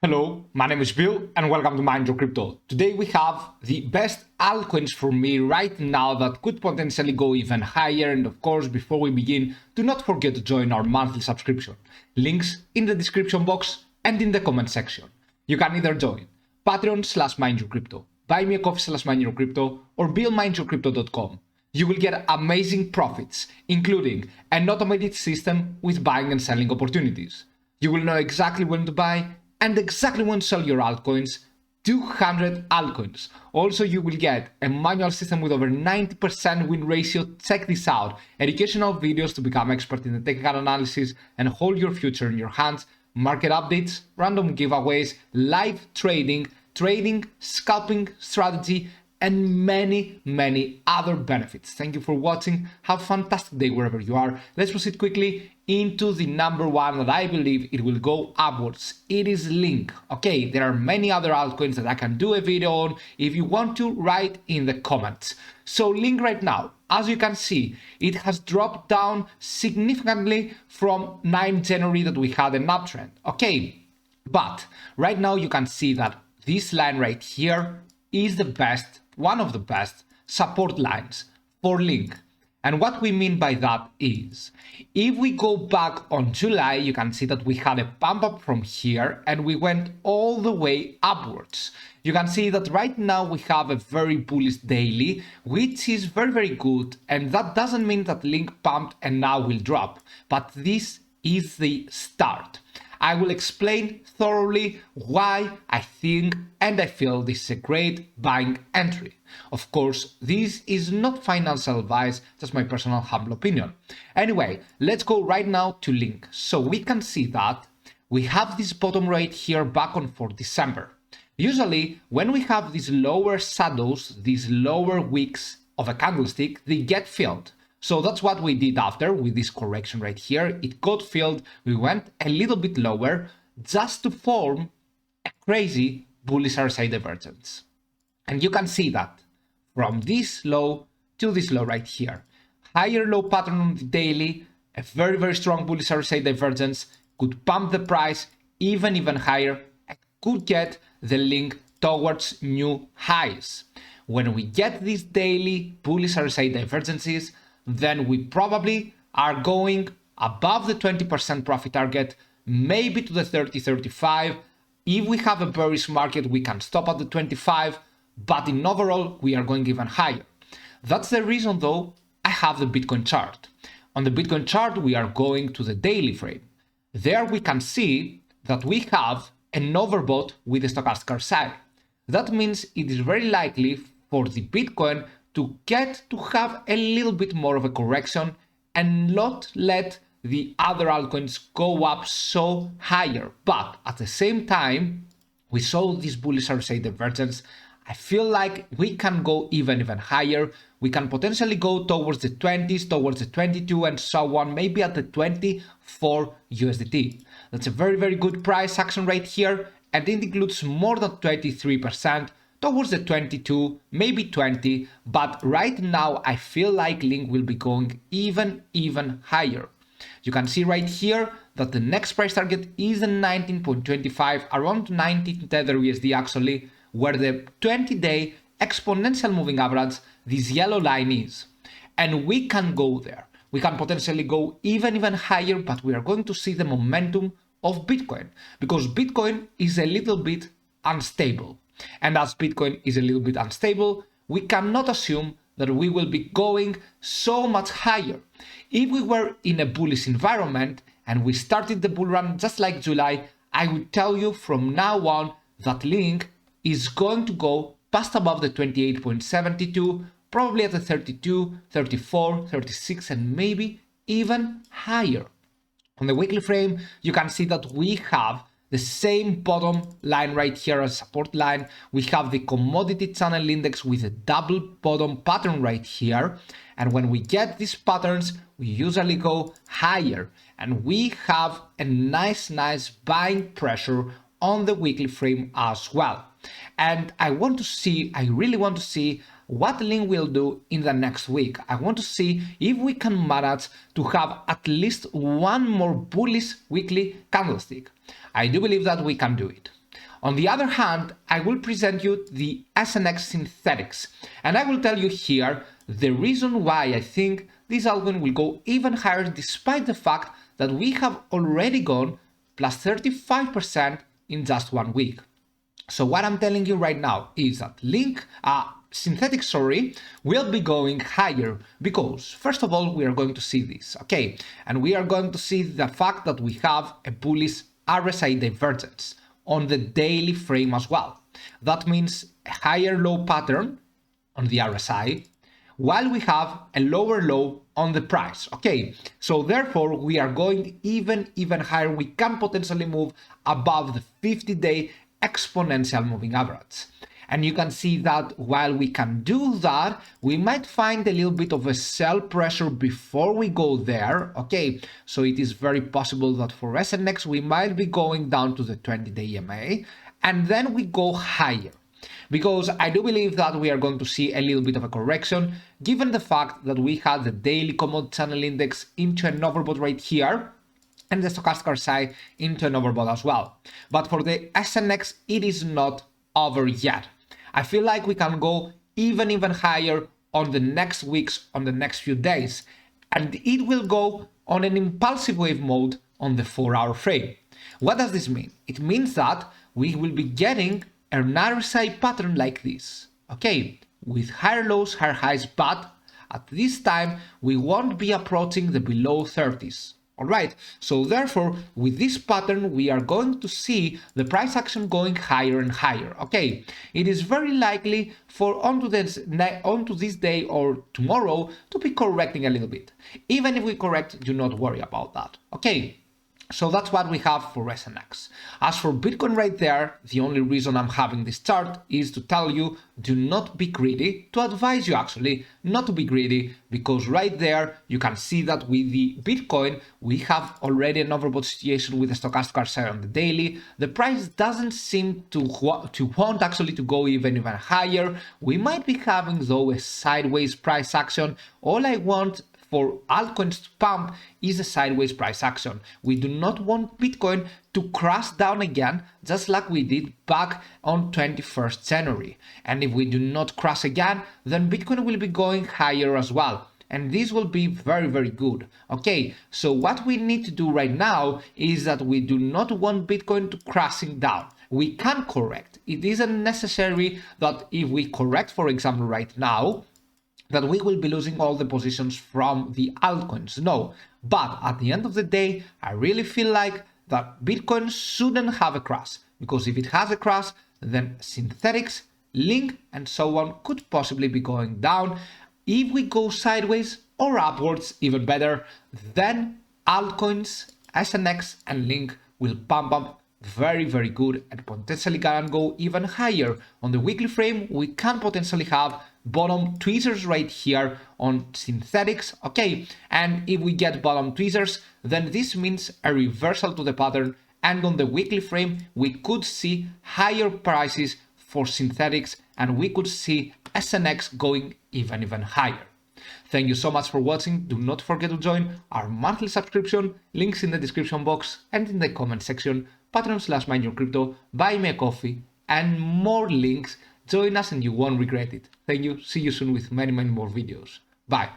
Hello, my name is Bill and welcome to Mind Your Crypto. Today we have the best altcoins for me right now that could potentially go even higher, and of course before we begin, do not forget to join our monthly subscription. Links in the description box and in the comment section. You can either join Patreon/MindYourCrypto, BuyMeACoffee/MindYourCrypto, or BillMindYourCrypto.com. You will get amazing profits, including an automated system with buying and selling opportunities. You will know exactly when to buy and exactly when to sell your altcoins, 200 altcoins. Also, you will get a manual system with over 90% win ratio. Check this out. Educational videos to become expert in the technical analysis and hold your future in your hands. Market updates, random giveaways, live trading, scalping strategy, and many other benefits. Thank you for watching. Have a fantastic day wherever you are. Let's proceed quickly into the number one that I believe it will go upwards. It is Link. Okay, there are many other altcoins that I can do a video on. If you want to, write in the comments. So Link right now, as you can see, it has dropped down significantly from 9 January that we had an uptrend. Okay, but right now you can see that this line right here is the best, one of the best support lines for Link. And what we mean by that is, if we go back on July, you can see that we had a pump up from here and we went all the way upwards. You can see that right now we have a very bullish daily, which is very good. And that doesn't mean that Link pumped and now will drop, but this is the start. I will explain thoroughly why I think and I feel this is a great buying entry. Of course, this is not financial advice, just my personal humble opinion. Anyway, let's go right now to Link. So we can see that we have this bottom right here back on for December. Usually, when we have these lower shadows, these lower wicks of a candlestick, they get filled. So that's what we did after with this correction right here. It got filled, we went a little bit lower just to form a crazy bullish RSI divergence. And you can see that from this low to this low right here. Higher low pattern on the daily, a very strong bullish RSI divergence could pump the price even higher and could get the Link towards new highs. When we get these daily bullish RSI divergences, then we probably are going above the 20% profit target, maybe to the 30-35. If we have a bearish market, we can stop at the 25, but in overall, we are going even higher. That's the reason though I have the Bitcoin chart. On the Bitcoin chart, we are going to the daily frame. There we can see that we have an overbought with the stochastic RSI. That means it is very likely for the Bitcoin to get to have a little bit more of a correction and not let the other altcoins go up so higher. But at the same time, we saw this bullish RSI divergence. I feel like we can go even higher. We can potentially go towards the 20s, towards the 22 and so on, maybe at the 24 USDT. That's a very good price action right here, and it includes more than 23%. Towards the 22, maybe 20, but right now I feel like Link will be going even higher. You can see right here that the next price target is the 19.25, around 19 Tether USD actually, where the 20-day exponential moving average, this yellow line is. And we can go there. We can potentially go even higher, but we are going to see the momentum of Bitcoin, because Bitcoin is a little bit unstable. And as Bitcoin is a little bit unstable, we cannot assume that we will be going so much higher. If we were in a bullish environment and we started the bull run just like July, I would tell you from now on that Link is going to go past above the 28.72, probably at the 32, 34, 36, and maybe even higher. On the weekly frame, you can see that we have the same bottom line right here as support line. We have the commodity channel index with a double bottom pattern right here. And when we get these patterns, we usually go higher. And we have a nice buying pressure on the weekly frame as well. And I really want to see what Link will do in the next week. I want to see if we can manage to have at least one more bullish weekly candlestick. I do believe that we can do it. On the other hand, I will present you the SNX synthetics, and I will tell you here the reason why I think this altcoin will go even higher despite the fact that we have already gone plus 35% in just 1 week. So what I'm telling you right now is that synthetic, will be going higher because first of all, we are going to see this, okay? And we are going to see the fact that we have a bullish RSI divergence on the daily frame as well. That means a higher low pattern on the RSI, while we have a lower low on the price, okay? So therefore, we are going even higher. We can potentially move above the 50-day exponential moving average. And you can see that while we can do that, we might find a little bit of a sell pressure before we go there, okay? So it is very possible that for SNX, we might be going down to the 20-day EMA, and then we go higher. Because I do believe that we are going to see a little bit of a correction, given the fact that we had the daily commodity channel index into an overbought right here, and the stochastic RSI into an overbought as well. But for the SNX, it is not over yet. I feel like we can go even higher on the next weeks, on the next few days, and it will go on an impulsive wave mode on the 4-hour frame. What does this mean? It means that we will be getting an RSI pattern like this, okay, with higher lows, higher highs, but at this time we won't be approaching the below 30s. Alright, so therefore, with this pattern, we are going to see the price action going higher and higher, okay? It is very likely for onto this day or tomorrow to be correcting a little bit. Even if we correct, do not worry about that, okay? So that's what we have for SNX. As for Bitcoin right there, the only reason I'm having this chart is to tell you, do not be greedy, to advise you actually not to be greedy, because right there you can see that with the Bitcoin, we have already an overbought situation with the stochastic RSI on the daily. The price doesn't seem to want actually to go even higher. We might be having though a sideways price action. All I want for altcoins to pump is a sideways price action. We do not want Bitcoin to crash down again, just like we did back on 21st January. And if we do not crash again, then Bitcoin will be going higher as well. And this will be very good. Okay, so what we need to do right now is that we do not want Bitcoin to crashing down. We can correct. It isn't necessary that if we correct, for example, right now, that we will be losing all the positions from the altcoins. No, but at the end of the day, I really feel like that Bitcoin shouldn't have a crash, because if it has a crash, then synthetics, link, and so on could possibly be going down. If we go sideways or upwards, even better, then altcoins, SNX, and link will pump up very good and potentially can go even higher. On the weekly frame, we can potentially have bottom tweezers right here on synthetics, okay? And if we get bottom tweezers, then this means a reversal to the pattern, and on the weekly frame, we could see higher prices for synthetics, and we could see SNX going even higher. Thank you so much for watching. Do not forget to join our monthly subscription, links in the description box and in the comment section, patreon/mindyourcrypto, buy me a coffee, and more links. Join us and you won't regret it. Thank you. See you soon with many more videos. Bye.